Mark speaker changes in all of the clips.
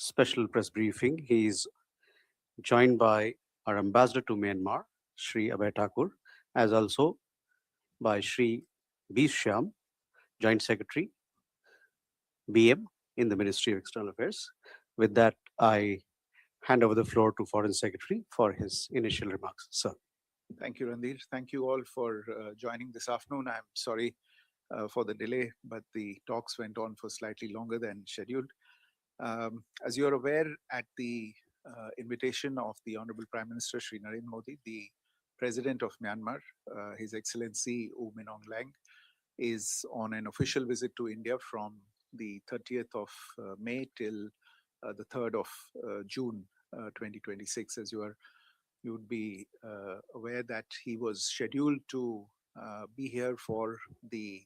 Speaker 1: special press briefing. He is joined by our ambassador to Myanmar, Shri Abhay Thakur, as also by Shri B. Shyam, Joint Secretary, BM in the Ministry of External Affairs. With that, I hand over the floor to Foreign Secretary for his initial remarks. Sir.
Speaker 2: Thank you, Randir. Thank you all for joining this afternoon. I'm sorry for the delay, but the talks went on for slightly longer than scheduled. As you're aware, at the invitation of the Honorable Prime Minister Shri Narendra Modi, the President of Myanmar, His Excellency U Min Aung Hlaing, is on an official visit to India from the 30th of May till the 3rd of June 2026. As you would be aware that he was scheduled to be here for the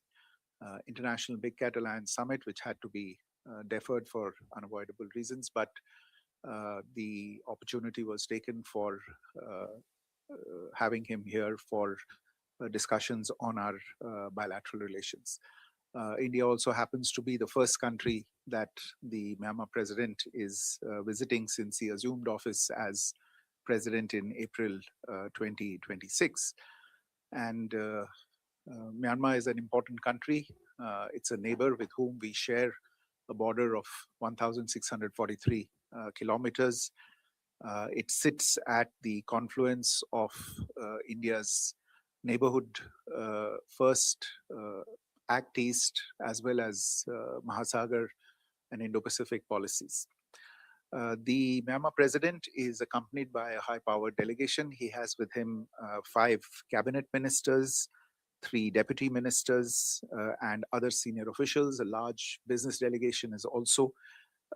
Speaker 2: International Big Cat Alliance Summit, which had to be deferred for unavoidable reasons, but the opportunity was taken for having him here for discussions on our bilateral relations. India also happens to be the first country that the Myanmar president is visiting since he assumed office as president in April 2026. And Myanmar is an important country. It's a neighbor with whom we share a border of 1,643 kilometers. It sits at the confluence of India's neighborhood first Act East, as well as Mahasagar and Indo-Pacific policies. The Myanmar president is accompanied by a high-powered delegation. He has with him 5 cabinet ministers, 3 deputy ministers, and other senior officials. A large business delegation is also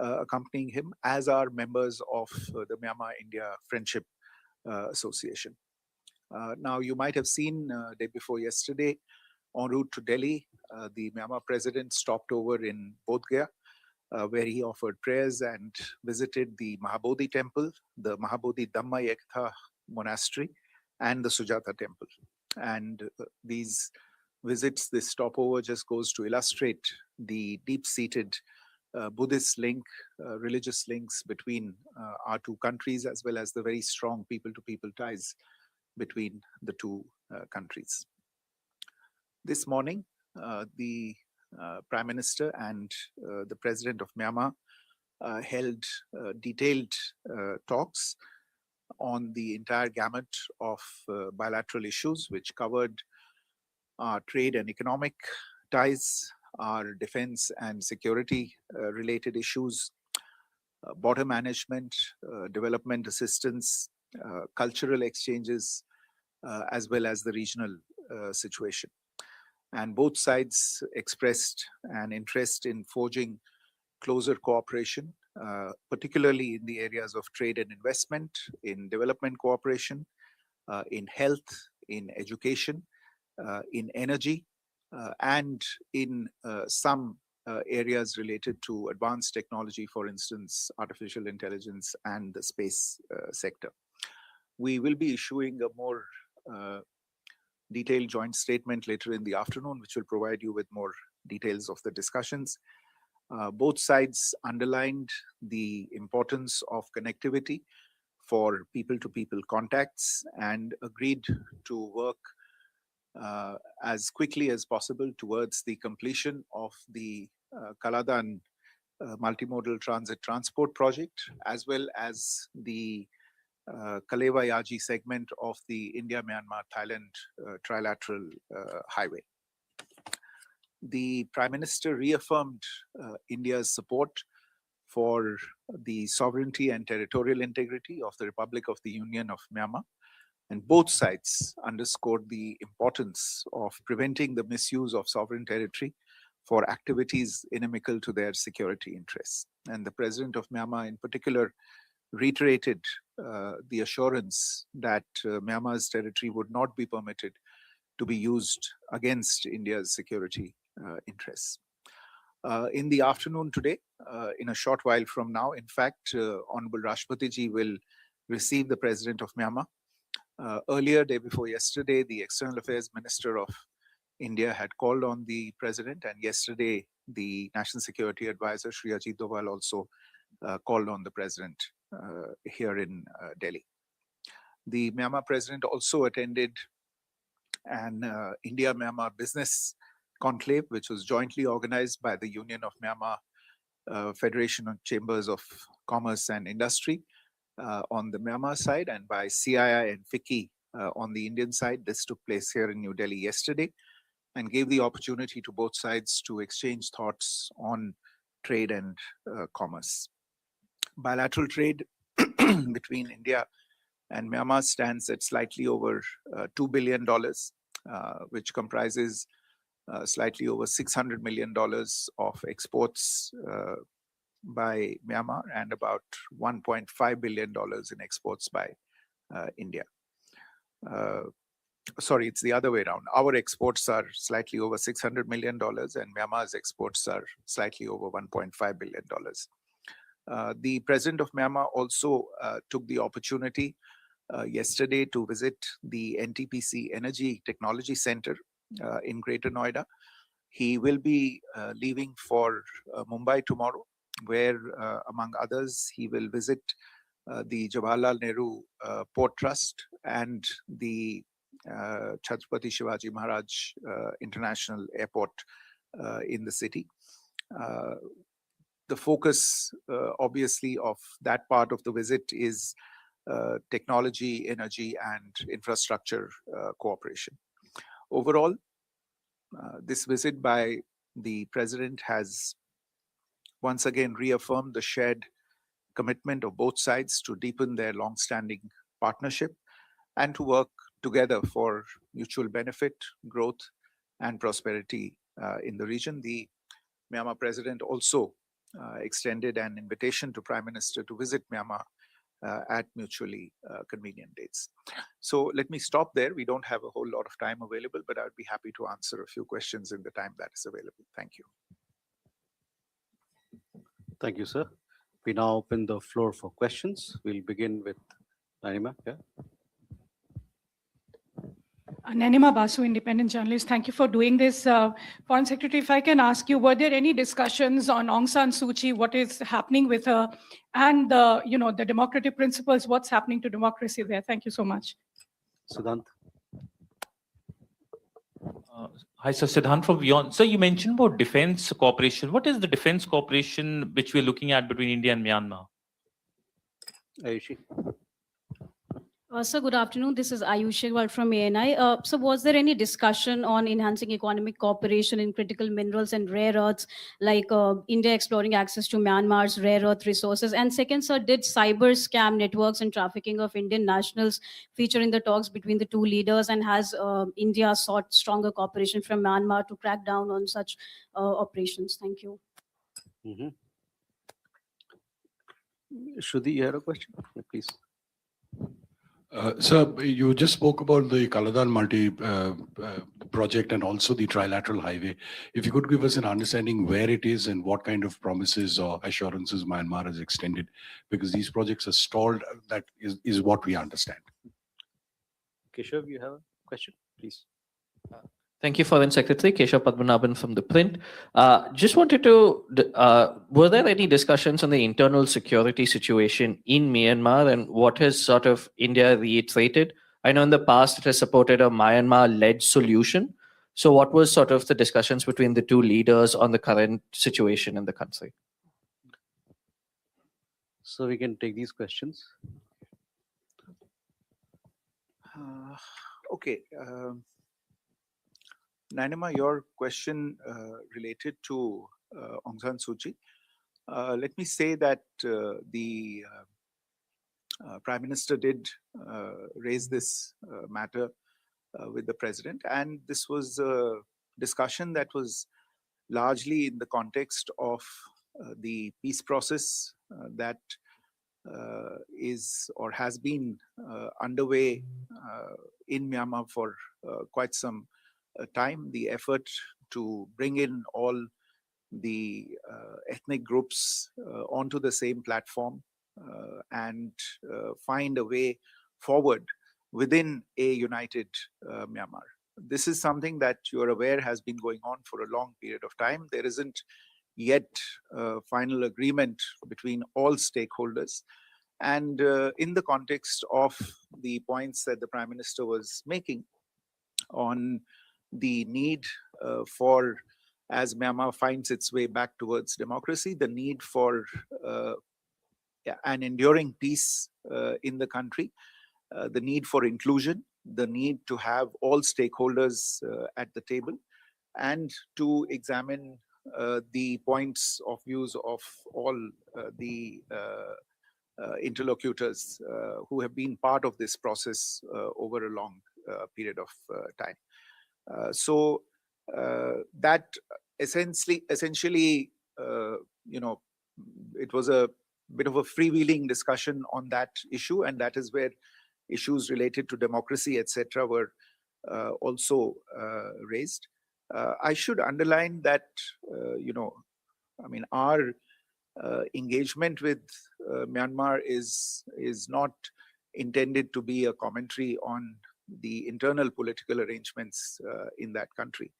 Speaker 2: accompanying him, as are members of the Myanmar-India Friendship Association. Now, you might have seen day before yesterday, en route to Delhi, the Myanmar president stopped over in Bodh Gaya, where he offered prayers and visited the Mahabodhi temple, the Mahabodhi Dhamma Ekta monastery, and the Sujata temple. And these visits, this stopover just goes to illustrate the deep-seated Buddhist link, religious links between our two countries, as well as the very strong people-to-people ties between the two countries. This morning, the Prime Minister and the President of Myanmar held detailed talks on the entire gamut of bilateral issues, which covered our trade and economic ties, our defense and security related issues, border management, development assistance, cultural exchanges, as well as the regional situation. And both sides expressed an interest in forging closer cooperation, particularly in the areas of trade and investment, in development cooperation, in health, in education, in energy, and in some areas related to advanced technology, for instance, artificial intelligence and the space sector. We will be issuing a more detailed joint statement later in the afternoon, which will provide you with more details of the discussions. Both sides underlined the importance of connectivity for people-to-people contacts and agreed to work as quickly as possible towards the completion of the Kaladan multimodal transit transport project, as well as the Kalewa Yaji segment of the India-Myanmar-Thailand trilateral highway. The Prime Minister reaffirmed India's support for the sovereignty and territorial integrity of the Republic of the Union of Myanmar, and both sides underscored the importance of preventing the misuse of sovereign territory for activities inimical to their security interests. And the President of Myanmar in particular reiterated the assurance that Myanmar's territory would not be permitted to be used against India's security interests. In the afternoon today, in a short while from now, in fact, Honorable Rashtrapati Ji will receive the President of Myanmar. Earlier, day before yesterday, the External Affairs Minister of India had called on the President, and yesterday, the National Security Advisor, Shri Ajit Doval, also called on the president here in Delhi. The Myanmar president also attended an India-Myanmar business conclave, which was jointly organized by the Union of Myanmar Federation of Chambers of Commerce and Industry on the Myanmar side, and by CII and FICCI on the Indian side. This took place here in New Delhi yesterday and gave the opportunity to both sides to exchange thoughts on trade and commerce. Bilateral trade between India and Myanmar stands at slightly over $2 billion, which comprises slightly over $600 million of exports by Myanmar and about $1.5 billion in exports by India. Sorry, it's the other way around. Our exports are slightly over $600 million and Myanmar's exports are slightly over $1.5 billion. The president of Myanmar also took the opportunity yesterday to visit the NTPC Energy Technology Center in Greater Noida. He will be leaving for Mumbai tomorrow, where, among others, he will visit the Jawaharlal Nehru Port Trust and the Chhatrapati Shivaji Maharaj International Airport in the city. The focus, obviously, of that part of the visit is technology, energy, and infrastructure cooperation. Overall, this visit by the president has once again reaffirmed the shared commitment of both sides to deepen their long-standing partnership and to work together for mutual benefit, growth, and prosperity in the region. The Myanmar president also extended an invitation to Prime Minister to visit Myanmar at mutually convenient dates. So let me stop there. We don't have a whole lot of time available, but I would be happy to answer a few questions in the time that is available. Thank you.
Speaker 1: Thank you, sir. We now open the floor for questions. We'll begin with Nanima. Yeah.
Speaker 3: Nanima Basu, independent journalist. Thank you for doing this. Foreign Secretary, if I can ask you, were there any discussions on Aung San Suu Kyi, what is happening with her, and the democratic principles, what's happening to democracy there? Thank you so much.
Speaker 1: Siddhant.
Speaker 4: Hi, sir. Siddhant from Beyond. So you mentioned about defense cooperation. What is the defense cooperation which we're looking at between India and Myanmar?
Speaker 1: Ayushi.
Speaker 5: Sir, good afternoon. This is Ayushi from MEA. So was there any discussion on enhancing economic cooperation in critical minerals and rare earths, like India exploring access to Myanmar's rare earth resources? And second, sir, did cyber scam networks and trafficking of Indian nationals feature in the talks between the two leaders? And has India sought stronger cooperation from Myanmar to crack down on such operations? Thank you.
Speaker 1: Mm-hmm. Shruti, you had a question? Yeah, please.
Speaker 6: Sir, you just spoke about the Kaladan multi project and also the trilateral highway. If you could give us an understanding where it is and what kind of promises or assurances Myanmar has extended, because these projects are stalled, that is what we understand.
Speaker 1: Keshav, you have a question? Please.
Speaker 7: Thank you, Foreign Secretary. Keshav Padmanabhan from The Print. Just wanted to, were there any discussions on the internal security situation in Myanmar and what has sort of India reiterated? I know in the past it has supported a Myanmar-led solution. So what was sort of the discussions between the two leaders on the current situation in the country?
Speaker 1: So we can take these questions.
Speaker 2: Okay. Nanima, your question related to Aung San Suu Kyi. Let me say that the Prime Minister did raise this matter with the President, and this was a discussion that was largely in the context of the peace process that is or has been underway in Myanmar for quite some time. The effort to bring in all the ethnic groups onto the same platform and find a way forward within a united Myanmar. This is something that you're aware has been going on for a long period of time. There isn't yet final agreement between all stakeholders. And in the context of the points that the Prime Minister was making on the need for, as Myanmar finds its way back towards democracy, the need for an enduring peace in the country, the need for inclusion, the need to have all stakeholders at the table, and to examine the points of views of all the interlocutors who have been part of this process over a long period of time. So that essentially, it was a bit of a freewheeling discussion on that issue, and that is where issues related to democracy, etc., were also raised. I should underline that, our engagement with Myanmar is not intended to be a commentary on the internal political arrangements in that country.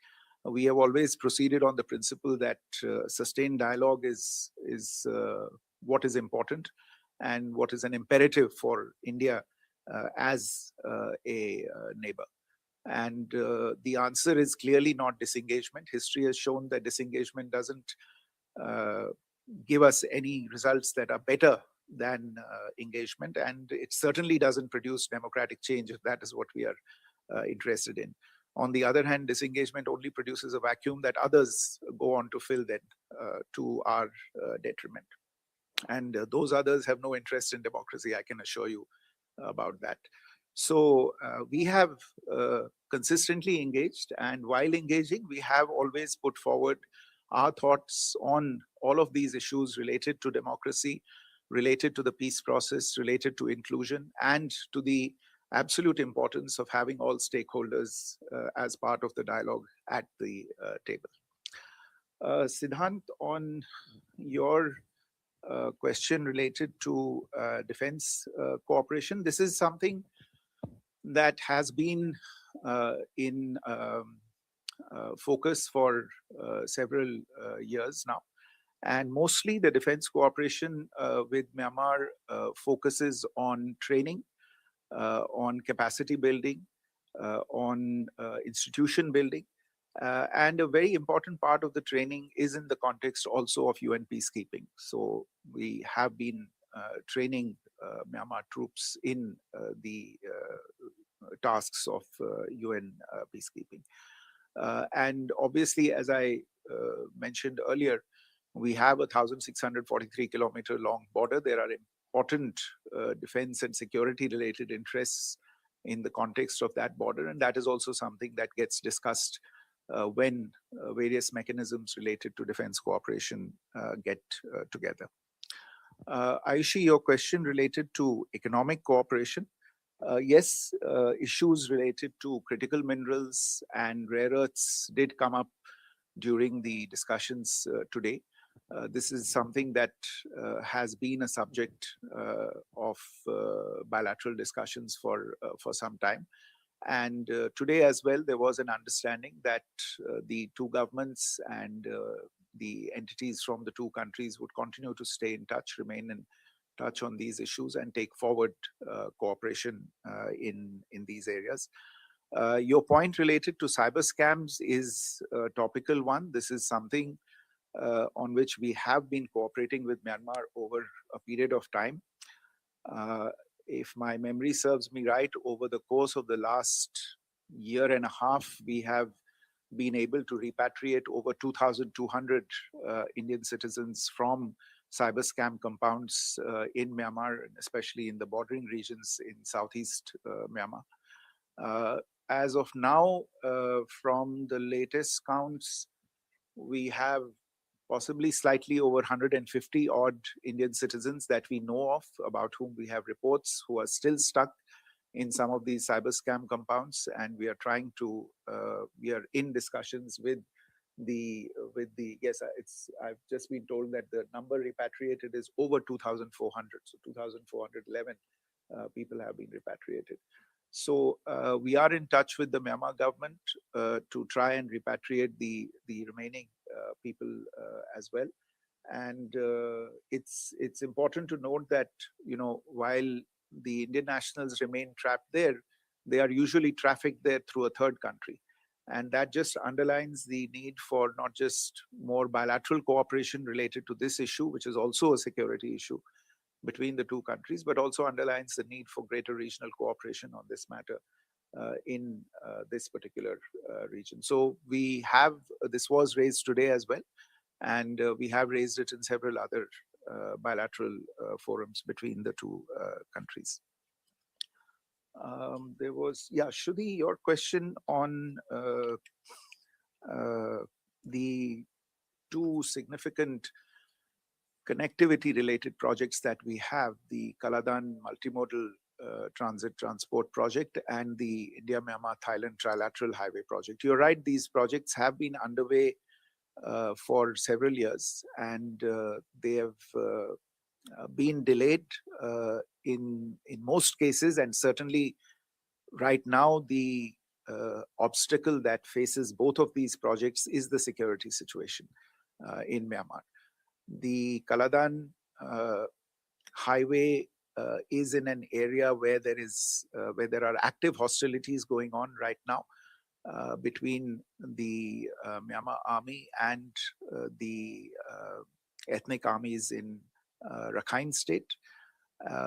Speaker 2: We have always proceeded on the principle that sustained dialogue is what is important and what is an imperative for India as a neighbor. And the answer is clearly not disengagement. History has shown that disengagement doesn't give us any results that are better than engagement, and it certainly doesn't produce democratic change if that is what we are interested in. On the other hand, disengagement only produces a vacuum that others go on to fill then to our detriment. And those others have no interest in democracy, I can assure you about that. So we have consistently engaged, and while engaging, we have always put forward our thoughts on all of these issues related to democracy, related to the peace process, related to inclusion, and to the absolute importance of having all stakeholders as part of the dialogue at the table. Siddhant, on your question related to defense cooperation, this is something that has been in focus for several years now. And mostly the defense cooperation with Myanmar focuses on training, on capacity building, on institution building. And a very important part of the training is in the context also of UN peacekeeping. So we have been training Myanmar troops in the tasks of UN peacekeeping. And obviously, as I mentioned earlier, we have a 1,643 kilometer long border. There are important defense and security related interests in the context of that border. And that is also something that gets discussed when various mechanisms related to defense cooperation get together. Ayushi, your question related to economic cooperation. Yes, issues related to critical minerals and rare earths did come up during the discussions today. This is something that has been a subject of bilateral discussions for some time. And today as well, there was an understanding that the two governments and the entities from the two countries would continue to stay in touch, remain in touch on these issues, and take forward cooperation in these areas. Your point related to cyber scams is a topical one. This is something on which we have been cooperating with Myanmar over a period of time. If my memory serves me right, over the course of the last year and a half, we have been able to repatriate over 2,200 Indian citizens from cyber scam compounds in Myanmar, especially in the bordering regions in southeast Myanmar. As of now, from the latest counts, we have possibly slightly over 150 odd Indian citizens that we know of, about whom we have reports, who are still stuck in some of these cyber scam compounds. And we are trying to, we are in discussions with yes, I've just been told that the number repatriated is over 2,400. So 2,411 people have been repatriated. So we are in touch with the Myanmar government to try and repatriate the remaining people as well. And it's important to note that, while the Indian nationals remain trapped there, they are usually trafficked there through a third country. And that just underlines the need for not just more bilateral cooperation related to this issue, which is also a security issue between the two countries, but also underlines the need for greater regional cooperation on this matter in this particular region. So this was raised today as well, and we have raised it in several other bilateral forums between the two countries. There was, Shruti, your question on the two significant connectivity related projects that we have, the Kaladan multimodal transit transport project and the India-Myanmar-Thailand trilateral highway project. You're right, these projects have been underway for several years, and they have been delayed in most cases, and certainly right now the obstacle that faces both of these projects is the security situation in Myanmar. The Kaladan highway is in an area where there are active hostilities going on right now between the Myanmar army and the ethnic armies in Rakhine state,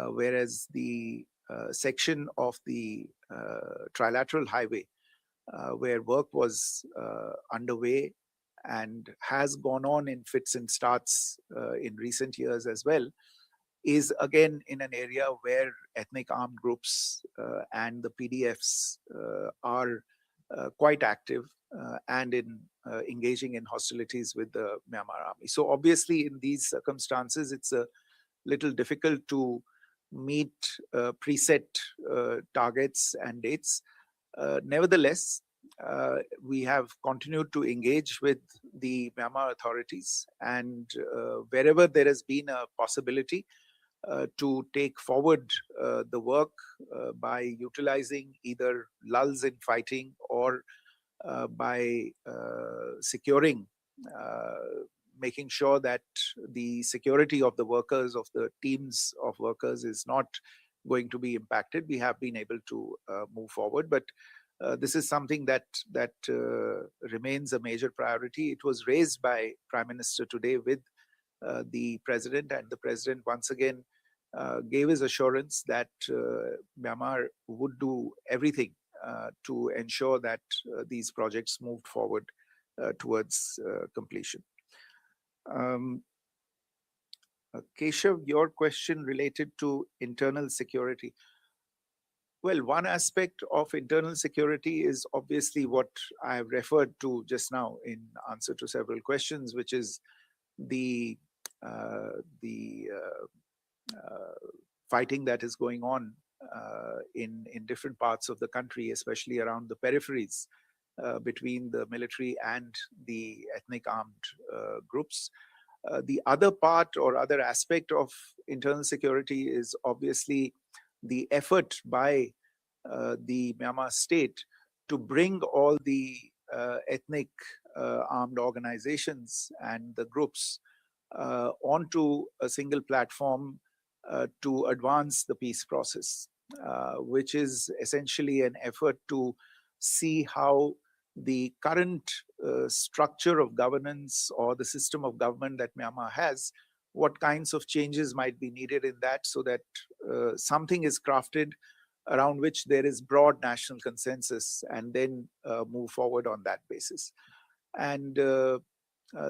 Speaker 2: whereas the section of the trilateral highway where work was underway and has gone on in fits and starts in recent years as well, is again in an area where ethnic armed groups and the PDFs are quite active and in engaging in hostilities with the Myanmar army. So obviously in these circumstances, it's a little difficult to meet preset targets and dates. Nevertheless, we have continued to engage with the Myanmar authorities, and wherever there has been a possibility to take forward the work by utilizing either lulls in fighting or by securing, making sure that the security of the workers, of the teams of workers, is not going to be impacted, we have been able to move forward. But this is something that remains a major priority. It was raised by Prime Minister today with the President, and the President once again gave his assurance that Myanmar would do everything to ensure that these projects moved forward towards completion. Keshav, your question related to internal security. Well, one aspect of internal security is obviously what I have referred to just now in answer to several questions, which is the fighting that is going on in different parts of the country, especially around the peripheries between the military and the ethnic armed groups. The other part or other aspect of internal security is obviously the effort by the Myanmar state to bring all the ethnic armed organizations and the groups onto a single platform to advance the peace process, which is essentially an effort to see how the current structure of governance or the system of government that Myanmar has, what kinds of changes might be needed in that, so that something is crafted around which there is broad national consensus, and then move forward on that basis. And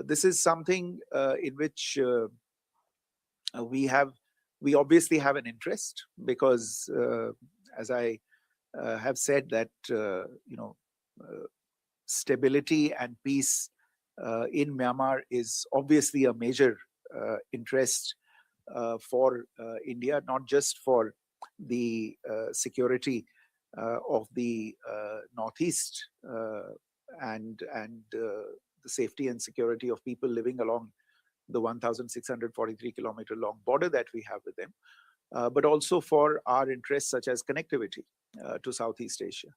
Speaker 2: this is something in which we obviously have an interest, because as I have said, that stability and peace in Myanmar is obviously a major interest for India, not just for the security of the Northeast and the safety and security of people living along the 1,643 kilometer long border that we have with them, but also for our interests such as connectivity to Southeast Asia.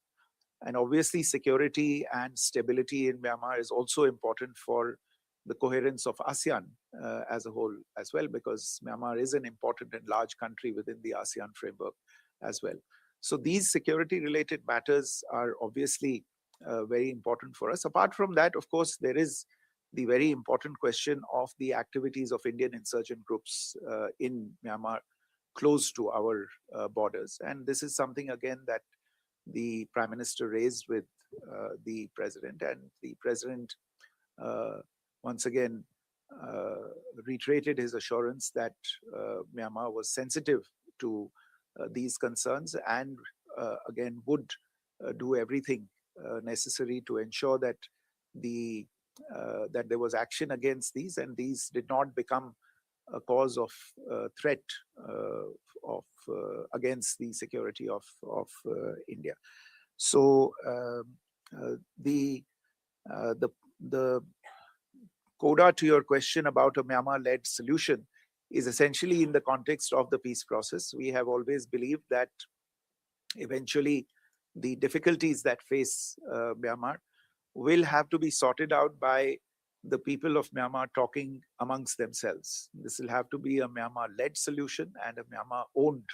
Speaker 2: And obviously security and stability in Myanmar is also important for the coherence of ASEAN as a whole as well, because Myanmar is an important and large country within the ASEAN framework as well. So these security related matters are obviously very important for us. Apart from that, of course, there is the very important question of the activities of Indian insurgent groups in Myanmar close to our borders. And this is something again that the Prime Minister raised with the President, and the President once again reiterated his assurance that Myanmar was sensitive to these concerns, and again would do everything necessary to ensure that that there was action against these, and these did not become a cause of threat against the security of India. So the coda to your question about a Myanmar-led solution is essentially in the context of the peace process. We have always believed that eventually the difficulties that face Myanmar will have to be sorted out by the people of Myanmar talking amongst themselves. This will have to be a Myanmar-led solution and a Myanmar-owned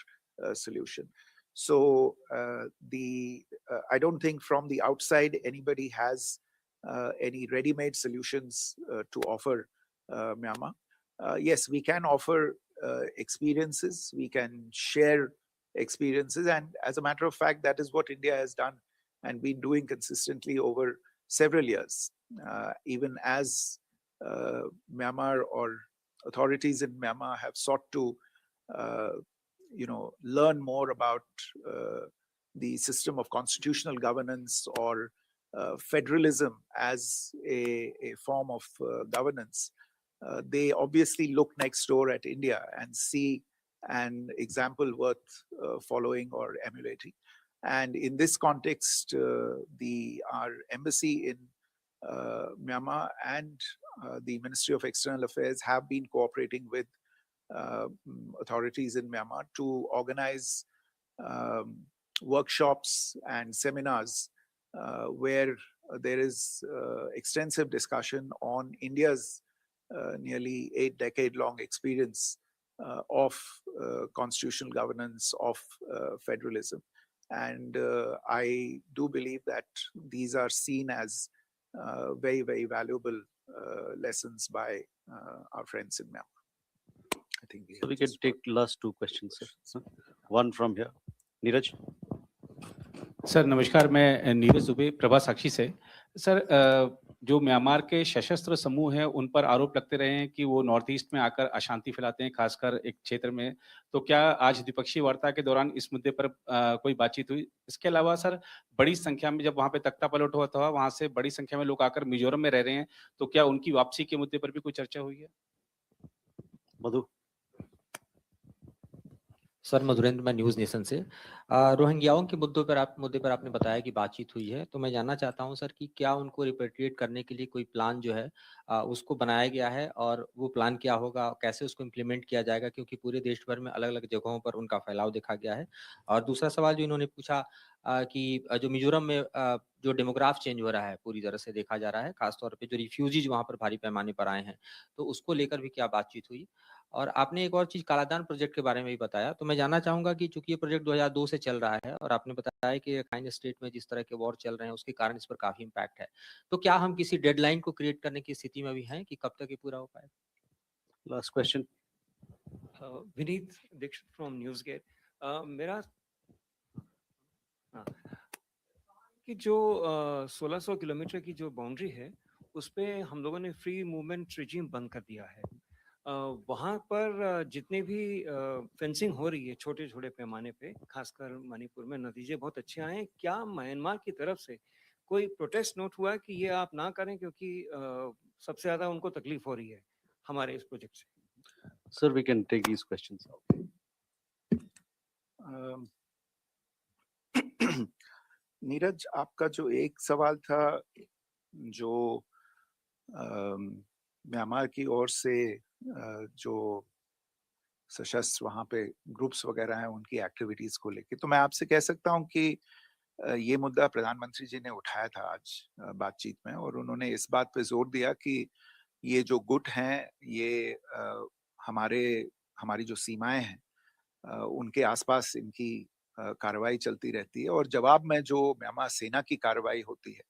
Speaker 2: solution. So I don't think from the outside anybody has any ready-made solutions to offer Myanmar. Yes, we can offer experiences, we can share experiences, and as a matter of fact, that is what India has done and been doing consistently over several years. Even as Myanmar or authorities in Myanmar have sought to learn more about the system of constitutional governance or federalism as a form of governance, they obviously look next door at India and see an example worth following or emulating. And in this context, our embassy in Myanmar and the Ministry of External Affairs have been cooperating with authorities in Myanmar to organize workshops and seminars where there is extensive discussion on India's nearly 8-decade-long experience of constitutional governance, of federalism. And I do believe that these are seen as very, very valuable lessons by our friends in Myanmar. I think
Speaker 1: so we can take last two questions, sir. One from here. Neeraj.
Speaker 8: Sir नमस्कार, मैं नीरज दुबे प्रभा साक्षी से। Sir जो Myanmar के सशस्त्र समूह हैं उन पर आरोप लगते रहे हैं कि वो नॉर्थ ईस्ट में आकर अशांति फैलाते हैं, खासकर एक क्षेत्र में। तो क्या आज द्विपक्षीय वार्ता के दौरान इस मुद्दे पर कोई बातचीत हुई? इसके अलावा सर बड़ी संख्या में जब वहाँ पे तख्ता पलट हुआ था, वहाँ से बड़ी संख्या में लोग आकर मिजोरम में रह रहे हैं, तो क्या उनकी वापसी के मुद्दे पर भी कोई चर्चा हुई है?
Speaker 1: मधु।
Speaker 9: सर मधुरेंद्र, मैं न्यूज़ नेशन से। रोहिंग्याओं के मुद्दे पर आपने बताया कि बातचीत हुई है, तो मैं जानना चाहता हूं सर कि क्या उनको रिपेट्रिएट करने के लिए कोई प्लान जो है उसको बनाया गया है, और वो प्लान क्या होगा, कैसे उसको इम्प्लीमेंट किया जाएगा, क्योंकि पूरे देश भर में अलग-अलग जगहों पर उनका फैलाव देखा गया है। और दूसरा सवाल जो इन्होंने पूछा कि जो मिजोरम में जो डेमोग्राफ चेंज हो रहा है पूरी तरह से देखा जा रहा है, खासतौर पे जो रिफ्यूजीज वहाँ पर भारी पैमाने पर आए हैं, तो उसको लेकर भी क्या बातचीत हुई? और आपने एक और चीज़ कालादान प्रोजेक्ट के बारे में भी बताया, तो मैं जानना चाहूँगा कि चूँकि ये प्रोजेक्ट 2002 से चल रहा है और आपने बताया कि रखाइन स्टेट में जिस तरह के वॉर चल रहे हैं उसके कारण इस पर काफ़ी इम्पैक्ट है। तो क्या हम किसी डेडलाइन को क्रिएट करने की स्थिति में भी हैं कि कब तक ये पूरा हो पाए?
Speaker 1: Last question.
Speaker 10: Vineet Dikshit from News Gate. मेरा कि जो 1600 किलोमीटर की जो बाउंड्री है उस पे हम लोगों ने फ्री मूवमेंट रिजीम बंद कर दिया है। वहाँ पर जितने भी फेंसिंग हो रही है छोटे छोटे पैमाने पे, खासकर मणिपुर में, नतीजे बहुत अच्छे आए हैं। क्या म्यांमार की तरफ से कोई प्रोटेस्ट नोट हुआ कि ये आप ना करें, क्योंकि सबसे ज़्यादा उनको तकलीफ हो रही है हमारे इस प्रोजेक्ट से?
Speaker 1: Sir, we can take these questions.
Speaker 2: Neeraj, आपका जो एक सवाल था, जो म्यांमार की ओर से जो सशस्त्र वहाँ पे ग्रुप्स वगैरह हैं उनकी एक्टिविटीज को लेके, तो मैं आपसे कह सकता हूँ कि ये मुद्दा प्रधानमंत्री जी ने उठाया था आज बातचीत में, और उन्होंने इस बात पे जोर दिया कि ये जो गुट हैं ये हमारी जो सीमाएं हैं उनके आसपास इनकी कार्रवाई चलती रहती है, और जवाब में जो म्यांमार सेना की कार्रवाई होती है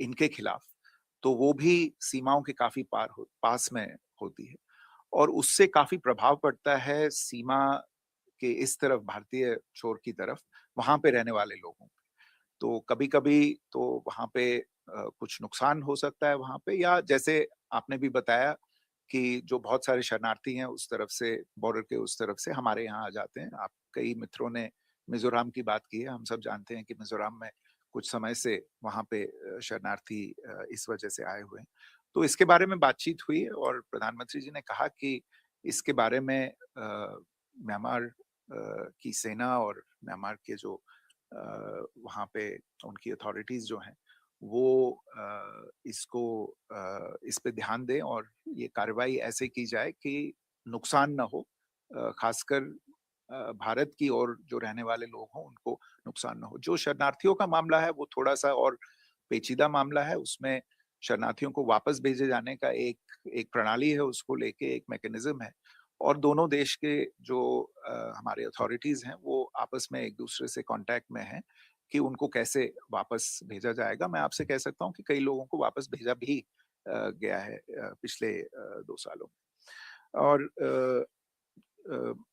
Speaker 2: इनके खिलाफ, तो वो भी सीमाओं के काफी पास में होती है, और उससे काफी प्रभाव पड़ता है सीमा के इस तरफ, भारतीय छोर की तरफ, वहां पे रहने वाले लोगों पे। तो कभी-कभी तो वहां पे कुछ नुकसान हो सकता है वहां पे, या जैसे आपने भी बताया कि जो बहुत सारे शरणार्थी हैं उस तरफ से, बॉर्डर के उस तरफ से हमारे यहाँ आ जाते हैं। आप कई मित्रों ने मिजोरम की बात की है, हम सब जानते हैं कि मिजोरम में कुछ समय से वहां पे शरणार्थी इस वजह से आए हुए हैं। तो इसके बारे में बातचीत हुई, और प्रधानमंत्री जी ने कहा कि इसके बारे में म्यांमार की सेना और म्यांमार के जो वहाँ पे उनकी अथॉरिटीज जो हैं वो इस पे ध्यान दें, और ये कार्रवाई ऐसे की जाए कि नुकसान ना हो, खासकर भारत की और जो रहने वाले लोग हों उनको नुकसान ना हो। जो शरणार्थियों का मामला है वो थोड़ा सा और पेचीदा मामला है, उसमें शरणार्थियों को वापस भेजे जाने का एक प्रणाली है, उसको लेके एक मैकेनिज्म है, और दोनों देश के जो हमारे अथॉरिटीज हैं वो आपस में एक दूसरे से कांटेक्ट में हैं कि उनको कैसे वापस भेजा जाएगा। मैं आपसे कह सकता हूँ कि कई लोगों को वापस भेजा भी गया है पिछले 2 सालों में। और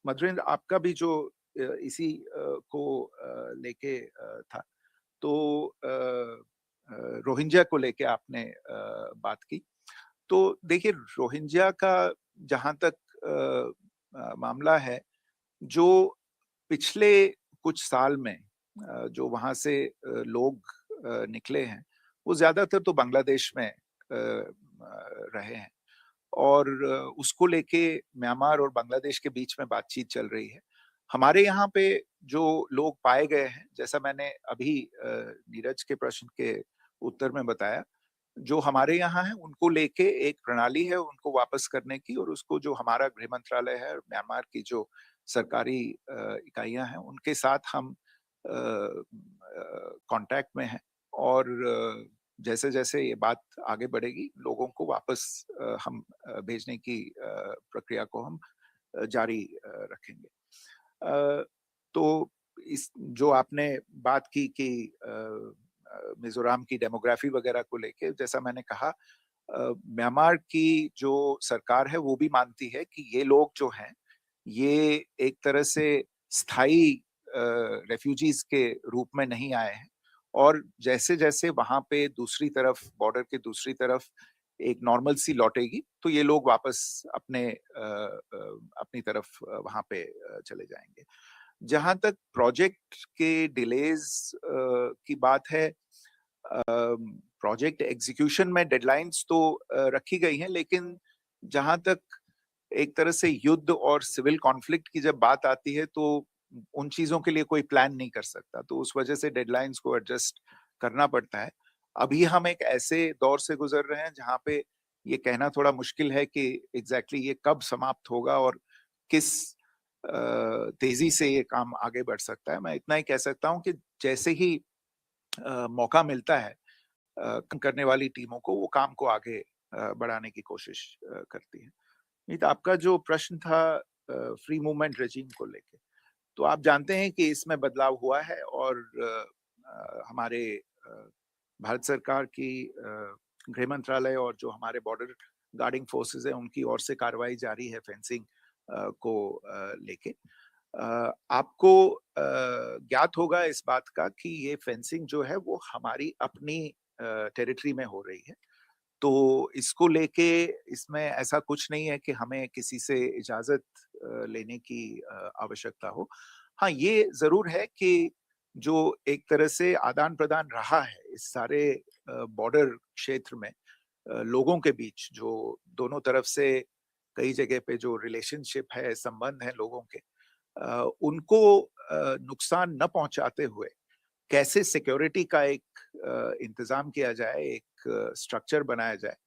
Speaker 2: मधुरेंद्र, आपका भी जो इसी को लेके था, तो रोहिंग्या को लेके आपने बात की। तो देखिए, रोहिंग्या का जहां तक मामला है, जो पिछले कुछ साल में जो वहां से लोग निकले हैं वो ज्यादातर तो बांग्लादेश में रहे हैं, और उसको लेके म्यांमार और बांग्लादेश के बीच में बातचीत चल रही है। हमारे यहाँ पे जो लोग पाए गए हैं, जैसा मैंने अभी नीरज के प्रश्न के उत्तर में बताया, जो हमारे यहाँ है उनको लेके एक प्रणाली है उनको वापस करने की, और उसको जो हमारा गृह मंत्रालय है और म्यांमार की जो सरकारी इकाइयां हैं उनके साथ हम कांटेक्ट में हैं, और जैसे जैसे ये बात आगे बढ़ेगी लोगों को वापस हम भेजने की प्रक्रिया को हम जारी रखेंगे। तो इस जो आपने बात की कि मिजोरम की डेमोग्राफी वगैरह को लेके, जैसा मैंने कहा, म्यांमार की जो सरकार है वो भी मानती है कि ये लोग जो हैं ये एक तरह से स्थायी रेफ्यूजीज के रूप में नहीं आए हैं, और जैसे जैसे वहां पे दूसरी तरफ, बॉर्डर के दूसरी तरफ एक नॉर्मल सी लौटेगी तो ये लोग वापस अपनी तरफ वहां पे चले जाएंगे। जहां तक प्रोजेक्ट के डिलेज की बात है, प्रोजेक्ट एग्जीक्यूशन में डेडलाइंस तो रखी गई हैं, लेकिन जहां तक एक तरह से युद्ध और सिविल कॉन्फ्लिक्ट की जब बात आती है तो उन चीजों के लिए कोई प्लान नहीं कर सकता, तो उस वजह से डेडलाइंस को एडजस्ट करना पड़ता है। अभी हम एक ऐसे दौर से गुजर रहे हैं जहां पे ये कहना थोड़ा मुश्किल है कि एग्जैक्टली ये कब समाप्त होगा और किस तेजी से ये काम आगे बढ़ सकता है। मैं इतना ही कह सकता हूँ कि जैसे ही मौका मिलता है करने वाली टीमों को, वो काम को आगे बढ़ाने की कोशिश करती है। नहीं तो आपका जो प्रश्न था फ्री मूवमेंट रेजिम को लेके, तो आप जानते हैं कि इसमें बदलाव हुआ है, और हमारे भारत सरकार की गृह मंत्रालय और जो हमारे बॉर्डर गार्डिंग फोर्सेस है उनकी ओर से कार्रवाई जारी है फेंसिंग को लेके। आपको ज्ञात होगा इस बात का कि ये फेंसिंग जो है वो हमारी अपनी टेरिटरी में हो रही है, तो इसको लेके इसमें ऐसा कुछ नहीं है कि हमें किसी से इजाजत लेने की आवश्यकता हो। हाँ, ये जरूर है कि जो एक तरह से आदान प्रदान रहा है इस सारे बॉर्डर क्षेत्र में लोगों के बीच, जो दोनों तरफ से कई जगह पे जो रिलेशनशिप है, संबंध है लोगों के, उनको नुकसान न पहुंचाते हुए कैसे सिक्योरिटी का एक इंतजाम किया जाए, एक स्ट्रक्चर बनाया जाए,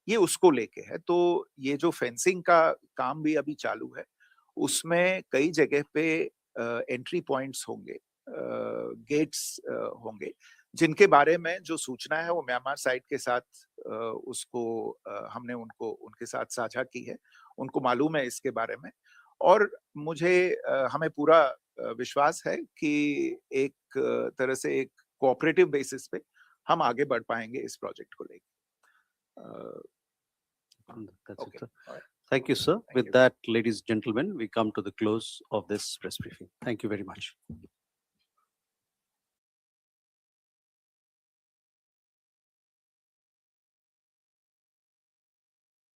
Speaker 2: ये उसको लेके है। तो ये जो फेंसिंग का काम भी अभी चालू है, उसमें कई जगह पे एंट्री पॉइंट्स होंगे, गेट्स होंगे, जिनके बारे में जो सूचना है वो म्यांमार साइड के साथ उसको हमने उनके साथ साझा की है, उनको मालूम है इसके बारे में, और मुझे हमें पूरा विश्वास है कि एक तरह से एक कोऑपरेटिव बेसिस पे हम आगे बढ़ पाएंगे इस प्रोजेक्ट को लेकर।
Speaker 1: That's
Speaker 2: Okay.
Speaker 1: it, sir.
Speaker 2: All right.
Speaker 1: Thank you, sir.
Speaker 2: Thank
Speaker 1: With
Speaker 2: you.
Speaker 1: that, ladies and gentlemen, we come to the close of this press briefing. Thank you very much.